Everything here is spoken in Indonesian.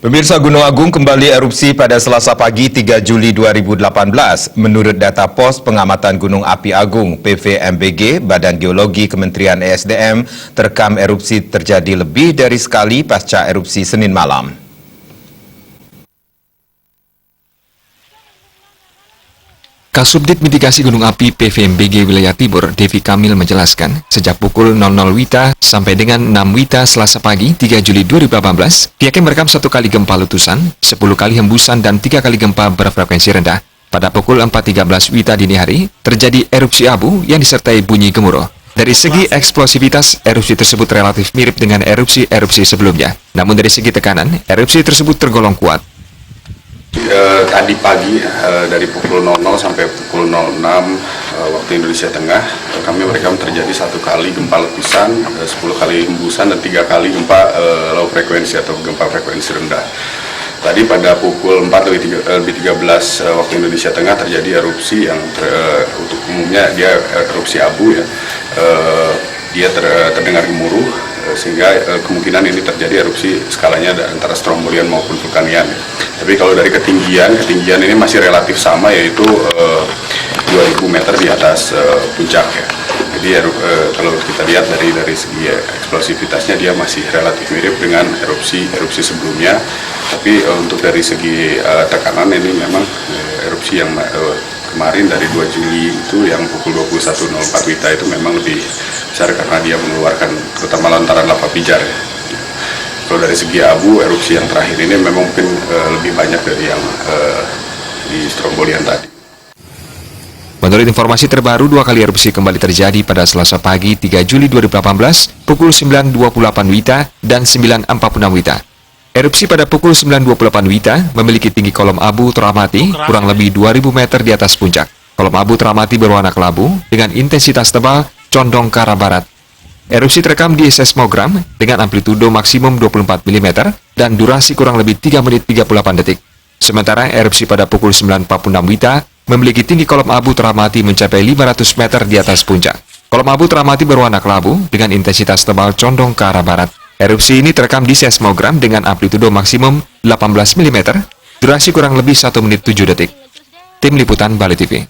Pemirsa, Gunung Agung kembali erupsi pada Selasa pagi 3 Juli 2018. Menurut data Pos Pengamatan Gunung Api Agung (PVMBG), Badan Geologi Kementerian ESDM, terekam erupsi terjadi lebih dari sekali pasca erupsi Senin malam. Kasubdit Mitigasi Gunung Api PVMBG Wilayah Timur, Devi Kamil menjelaskan, sejak pukul 00 WITA sampai dengan 6 WITA Selasa pagi 3 Juli 2018, pihaknya merekam 1 kali gempa letusan, 10 kali hembusan, dan 3 kali gempa berfrekuensi rendah. Pada pukul 4.13 WITA dini hari, terjadi erupsi abu yang disertai bunyi gemuruh. Dari segi eksplosivitas, erupsi tersebut relatif mirip dengan erupsi-erupsi sebelumnya. Namun dari segi tekanan, erupsi tersebut tergolong kuat. Tadi pagi dari pukul 00 sampai pukul 06 waktu Indonesia Tengah, kami merekam terjadi 1 kali gempa letusan, 10 kali hembusan, dan 3 kali gempa low frekuensi atau gempa frekuensi rendah. Tadi pada pukul 4:13 waktu Indonesia Tengah terjadi erupsi yang untuk umumnya dia erupsi abu ya. Dia terdengar gemuruh, sehingga kemungkinan ini terjadi erupsi skalanya antara strombolian maupun vulkanian. Tapi kalau dari ketinggian ini masih relatif sama, yaitu 2000 meter di atas puncak ya. Jadi kalau kita lihat dari segi eksplosivitasnya dia masih relatif mirip dengan erupsi sebelumnya. Tapi untuk dari segi tekanan ini memang erupsi yang kemarin dari 2 Juli itu yang pukul 21.04 WITA itu memang lebih besar karena dia mengeluarkan terutama lantaran lava pijar ya. Kalau dari segi abu, erupsi yang terakhir ini memang mungkin lebih banyak dari yang di Strombolian tadi. Menurut informasi terbaru, 2 kali erupsi kembali terjadi pada Selasa pagi 3 Juli 2018 pukul 9.28 WITA dan 9.46 WITA. Erupsi pada pukul 9.28 WITA memiliki tinggi kolom abu teramati kurang lebih 2000 meter di atas puncak. Kolom abu teramati berwarna kelabu dengan intensitas tebal condong ke arah barat. Erupsi terekam di seismogram dengan amplitudo maksimum 24 mm dan durasi kurang lebih 3 menit 38 detik. Sementara erupsi pada pukul 9.46 WITA memiliki tinggi kolom abu teramati mencapai 500 meter di atas puncak. Kolom abu teramati berwarna kelabu dengan intensitas tebal condong ke arah barat. Erupsi ini terekam di seismogram dengan amplitudo maksimum 18 mm, durasi kurang lebih 1 menit 7 detik. Tim Liputan Bali TV.